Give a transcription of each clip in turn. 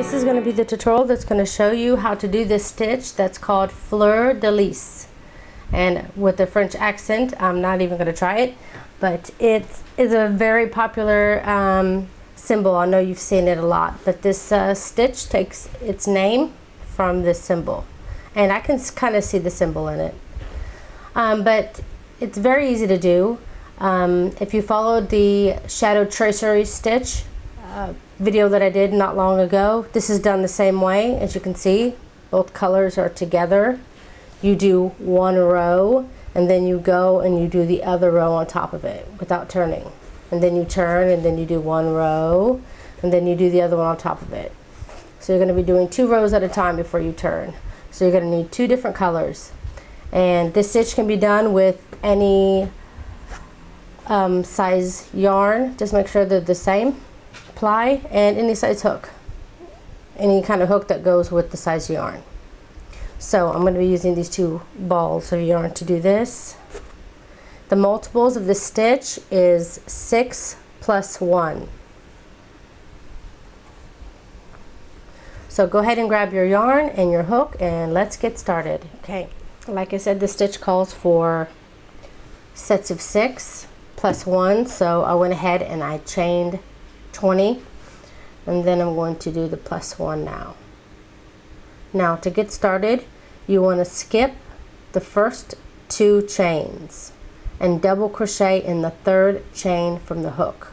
This is going to be the tutorial that's going to show you how to do this stitch that's called Fleur de Lis. And with the French accent, I'm not even going to try it, but it is a very popular symbol. I know you've seen it a lot, but this stitch takes its name from this symbol. And I can kind of see the symbol in it. But it's very easy to do. If you followed the Shadow Tracery Stitch video that I did not long ago, this is done the same way. As you can see, both colors are together. You do one row and then you go and you do the other row on top of it without turning, and then you turn and then you do one row and then you do the other one on top of it. So you're going to be doing 2 rows at a time before you turn. So you're going to need 2 different colors, and this stitch can be done with any size yarn. Just make sure they're the same ply, and any size hook, any kind of hook that goes with the size yarn. So I'm going to be using these 2 balls of yarn to do this. The multiples of this stitch is 6 plus 1. So go ahead and grab your yarn and your hook and let's get started. Okay, like I said, the stitch calls for sets of 6 plus 1, so I went ahead and I chained 20, and then I'm going to do the plus 1 now. Now to get started, you want to skip the first 2 chains and double crochet in the 3rd chain from the hook.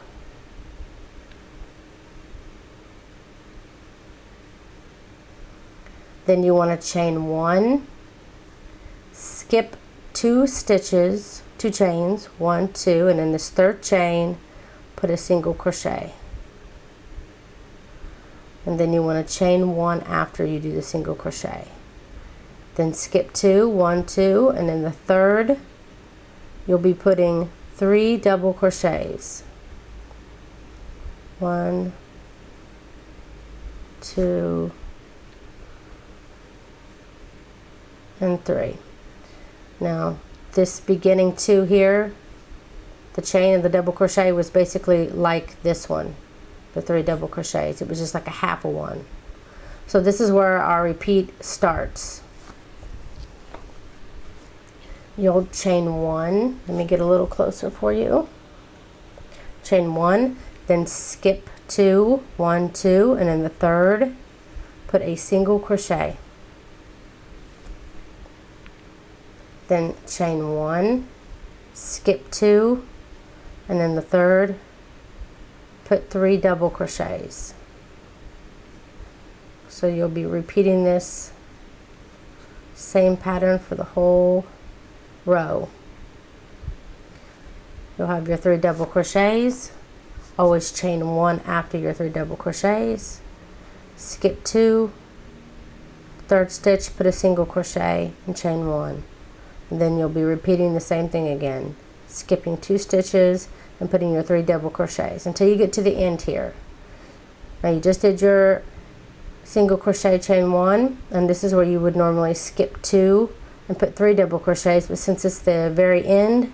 Then you want to chain 1, skip 2 stitches, 2 chains, 1, 2, and in this 3rd chain put a single crochet. And then you want to chain 1 after you do the single crochet. Then skip 2, 1, 2, and in the 3rd you'll be putting 3 double crochets. 1, 2, and 3. Now this beginning 2 here, the chain and the double crochet was basically like this one, the 3 double crochets. It was just like a half of one. So this is where our repeat starts. You'll chain 1. Let me get a little closer for you. Chain 1, then skip 2, 1, 2, and in the 3rd put a single crochet. Then chain 1, skip 2, and in the 3rd put 3 double crochets. So you'll be repeating this same pattern for the whole row. You'll have your 3 double crochets. Always chain 1 after your 3 double crochets. Skip 2, 3rd stitch, put a single crochet and chain 1. And then you'll be repeating the same thing again, skipping 2 stitches and putting your 3 double crochets until you get to the end here. Now you just did your single crochet, chain 1, and this is where you would normally skip 2 and put 3 double crochets, but since it's the very end,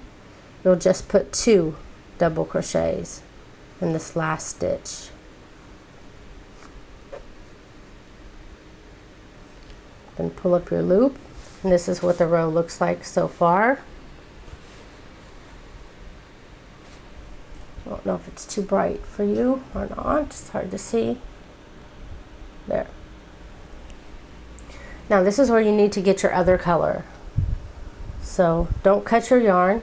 you'll just put 2 double crochets in this last stitch. Then pull up your loop, and this is what the row looks like so far. I don't know if it's too bright for you or not. It's hard to see. There. Now this is where you need to get your other color. So don't cut your yarn.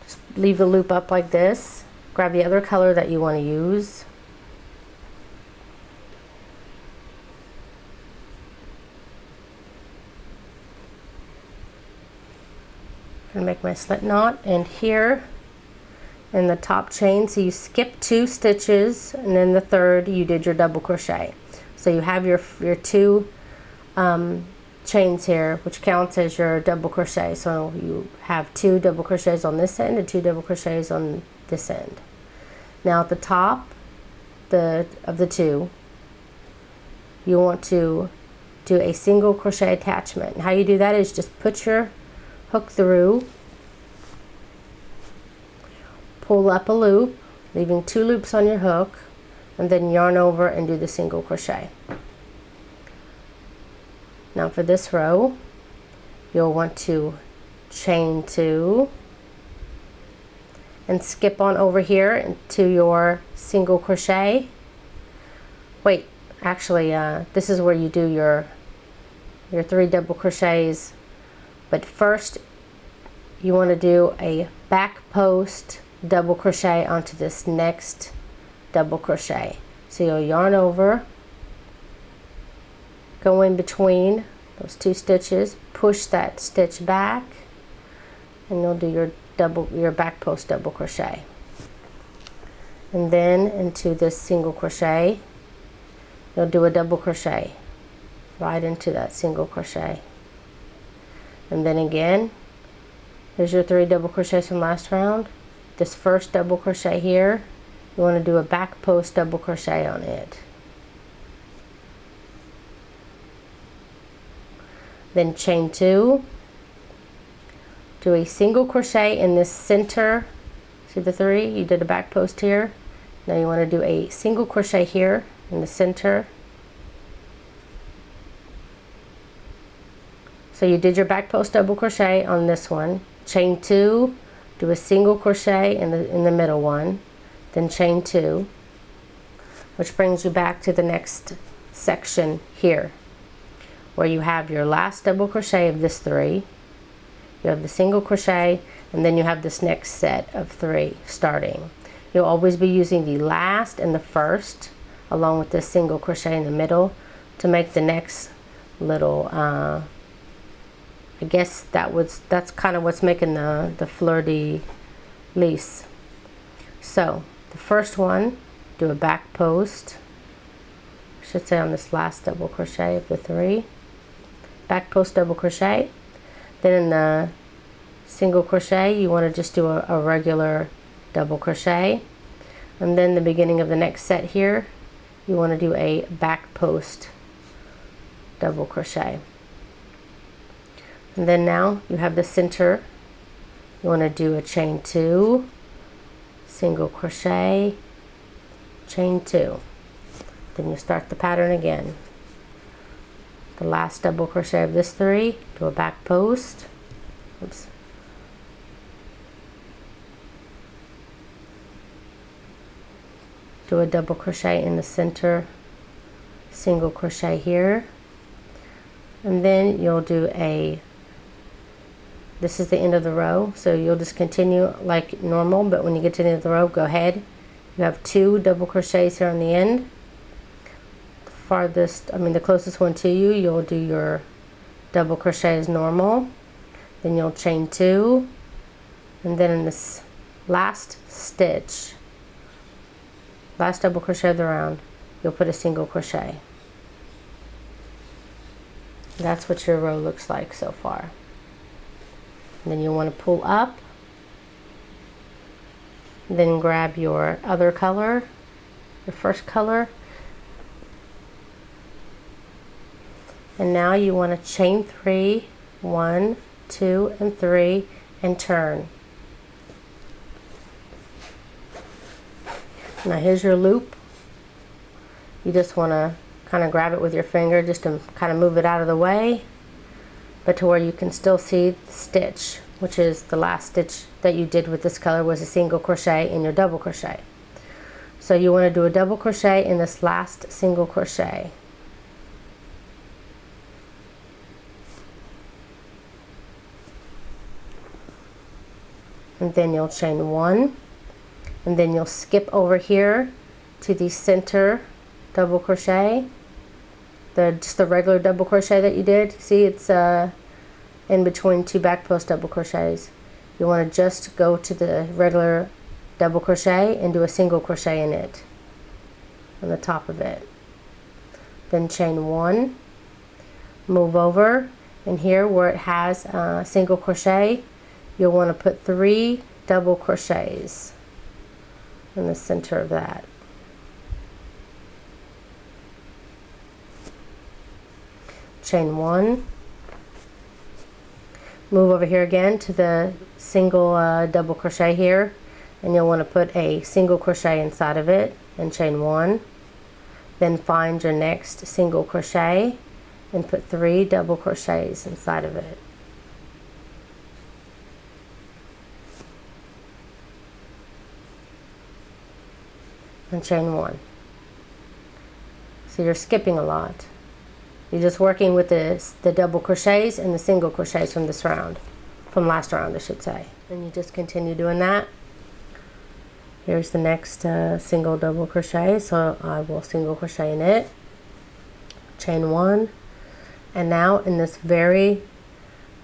Just leave the loop up like this. Grab the other color that you want to use. I'm going to make my slip knot, and here in the top chain, so you skip 2 stitches, and in the 3rd you did your double crochet. So you have your 2 chains here, which counts as your double crochet. So you have 2 double crochets on this end and 2 double crochets on this end. Now at the top of the 2, you want to do a single crochet attachment. And how you do that is just put your hook through, pull up a loop, leaving 2 loops on your hook, and then yarn over and do the single crochet. Now for this row, you'll want to chain 2 and skip on over here into your single crochet. Wait, actually this is where you do your 3 double crochets, but first you want to do a back post double crochet onto this next double crochet. So you'll yarn over, go in between those 2 stitches, push that stitch back, and you'll do your back post double crochet. And then into this single crochet, you'll do a double crochet right into that single crochet. And then again, here's your 3 double crochets from last round. This first double crochet here, you want to do a back post double crochet on it. Then chain 2, do a single crochet in this center. See the 3? You did a back post here. Now you want to do a single crochet here in the center. So you did your back post double crochet on this one. Chain 2, do a single crochet in the middle one, then chain 2, which brings you back to the next section here, where you have your last double crochet of this 3. You have the single crochet, and then you have this next set of 3 starting. You'll always be using the last and the first along with this single crochet in the middle to make the next little I guess that's kind of what's making the fleur de lis. So the first one, do a back post, I should say on this last double crochet of the 3, back post double crochet. Then in the single crochet you want to just do a regular double crochet, and then the beginning of the next set here you want to do a back post double crochet. And then now you have the center, you want to do a chain 2, single crochet, chain 2. Then you start the pattern again. The last double crochet of this 3, do a back post. Oops. Do a double crochet in the center, single crochet here, and then you'll do this is the end of the row, so you'll just continue like normal, but when you get to the end of the row, go ahead. You have 2 double crochets here on the end. The farthest, the closest one to you, you'll do your double crochet as normal. Then you'll chain 2, and then in this last stitch, last double crochet of the round, you'll put a single crochet. That's what your row looks like so far. And then you want to pull up, then grab your other color, your first color, and now you want to chain 3, 1, 2, and 3, and turn. Now here's your loop. You just want to kind of grab it with your finger just to kind of move it out of the way, but to where you can still see the stitch, which is the last stitch that you did with this color was a single crochet in your double crochet. So you want to do a double crochet in this last single crochet. And then you'll chain 1, and then you'll skip over here to the center double crochet, just the regular double crochet that you did. See, it's in between 2 back post double crochets. You want to just go to the regular double crochet and do a single crochet in it on the top of it. Then chain 1, move over, and here where it has single crochet, you'll want to put 3 double crochets in the center of that. Chain 1, move over here again to the single double crochet here, and you'll want to put a single crochet inside of it and chain 1, Then find your next single crochet and put 3 double crochets inside of it. And chain 1. So you're skipping a lot. You're just working with the double crochets and the single crochets from this round, from last round I should say. And you just continue doing that. Here's the next single double crochet, so I will single crochet in it, chain 1, and now in this very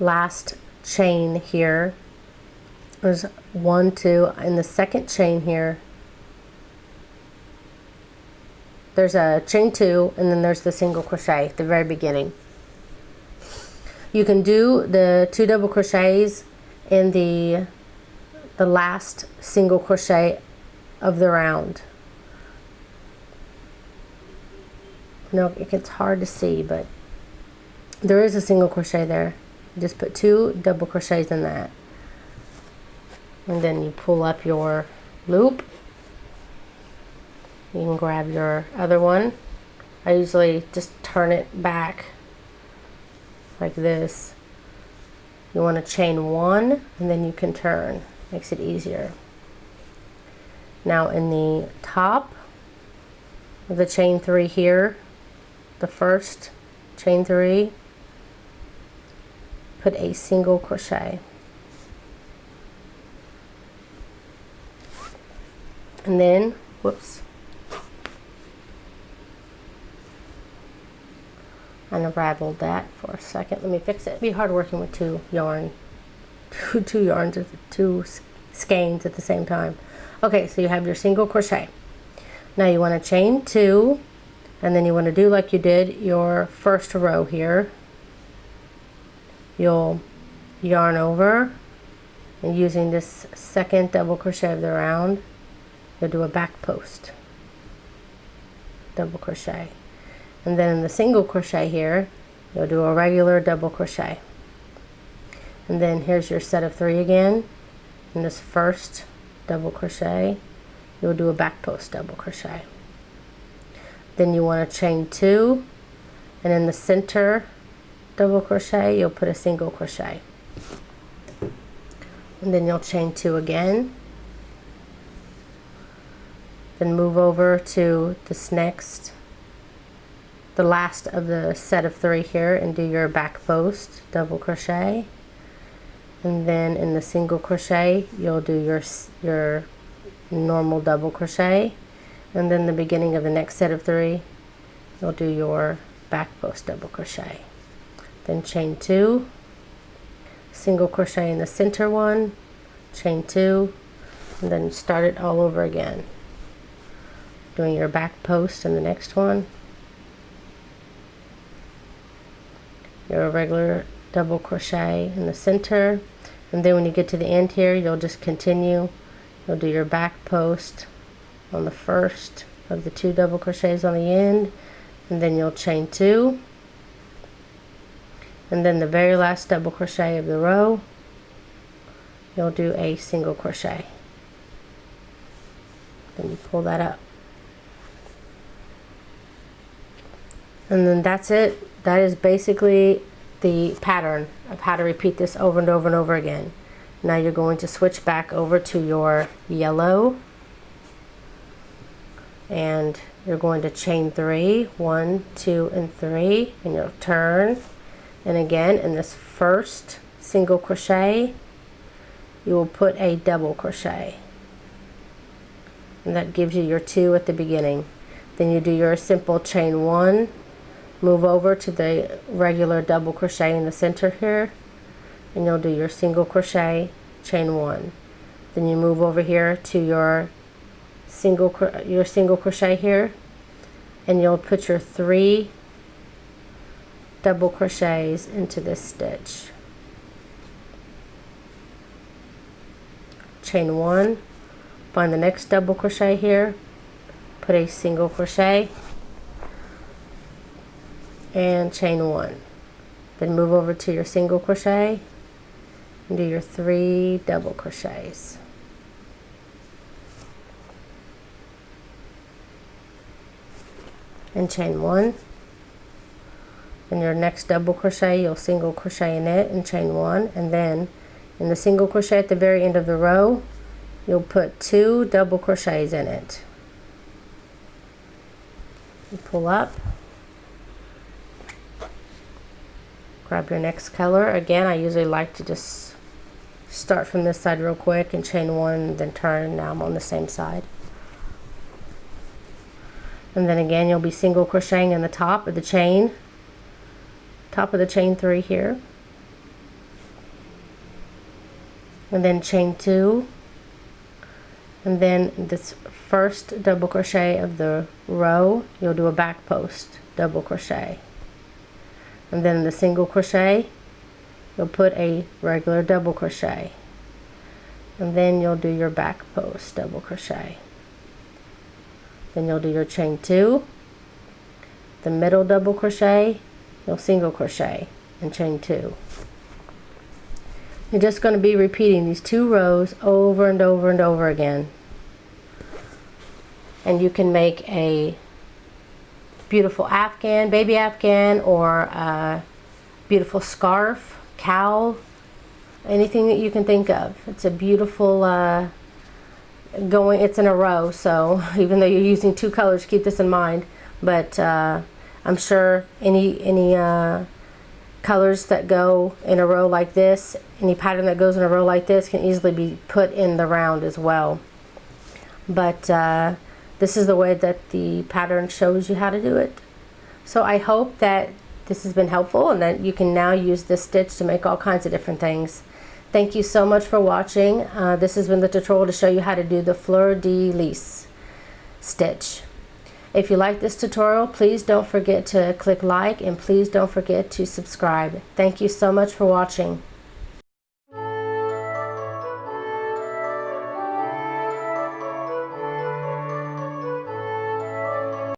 last chain here, there's 1, 2, in the second chain here, there's a chain 2, and then there's the single crochet at the very beginning. You can do the 2 double crochets in the last single crochet of the round. No, it gets hard to see, but there is a single crochet there. You just put 2 double crochets in that, and then you pull up your loop. You can grab your other one. I usually just turn it back like this. You want to chain 1 and then you can turn. Makes it easier. Now in the top of the chain 3 here, the first chain 3, put a single crochet. And then, whoops, I unraveled that for a second. Let me fix it. It'd be hard working with two yarns, two skeins at the same time. Okay, so you have your single crochet. Now you want to chain 2, and then you want to do like you did your first row here. You'll yarn over, and using this second double crochet of the round, you'll do a back post double crochet. And then in the single crochet here, you'll do a regular double crochet. And then here's your set of 3 again. In this first double crochet, you'll do a back post double crochet. Then you want to chain 2, and in the center double crochet, you'll put a single crochet. And then you'll chain 2 again. Then move over to this next, the last of the set of 3 here, and do your back post double crochet. And then in the single crochet, you'll do your normal double crochet, and then the beginning of the next set of 3, you'll do your back post double crochet. Then chain 2, single crochet in the center one, chain 2, and then start it all over again, doing your back post in the next one, your regular double crochet in the center, and then when you get to the end here, you'll just continue. You'll do your back post on the first of the 2 double crochets on the end, and then you'll chain 2, and then the very last double crochet of the row, you'll do a single crochet. Then you pull that up, and then that's it. That is basically the pattern of how to repeat this over and over and over again. Now you're going to switch back over to your yellow, and you're going to chain 3, 1, 2, and 3, and you'll turn. And again, in this first single crochet, you will put a double crochet, and that gives you your 2 at the beginning. Then you do your simple chain 1, move over to the regular double crochet in the center here, and you'll do your single crochet, chain 1. Then you move over here to your single crochet here, and you'll put your 3 double crochets into this stitch. Chain 1, find the next double crochet here, put a single crochet, and chain 1. Then move over to your single crochet and do your 3 double crochets. and chain 1. In your next double crochet, you'll single crochet in it and chain 1, and then in the single crochet at the very end of the row, you'll put 2 double crochets in it. You pull up, grab your next color. Again, I usually like to just start from this side real quick and chain 1, then turn. Now I'm on the same side. And then again, you'll be single crocheting in the top of the chain 3 here, and then chain 2, and then this first double crochet of the row, you'll do a back post double crochet, and then in the single crochet, you'll put a regular double crochet, and then you'll do your back post double crochet. Then you'll do your chain 2, the middle double crochet, you'll single crochet and chain 2. You're just going to be repeating these 2 rows over and over and over again. And you can make a beautiful afghan, baby afghan, or a beautiful scarf, cowl, anything that you can think of. It's a beautiful it's in a row, so even though you're using 2 colors, keep this in mind. But I'm sure any colors that go in a row like this, any pattern that goes in a row like this can easily be put in the round as well. But this is the way that the pattern shows you how to do it. So I hope that this has been helpful and that you can now use this stitch to make all kinds of different things. Thank you so much for watching. This has been the tutorial to show you how to do the Fleur de Lis stitch. If you like this tutorial, please don't forget to click like, and please don't forget to subscribe. Thank you so much for watching.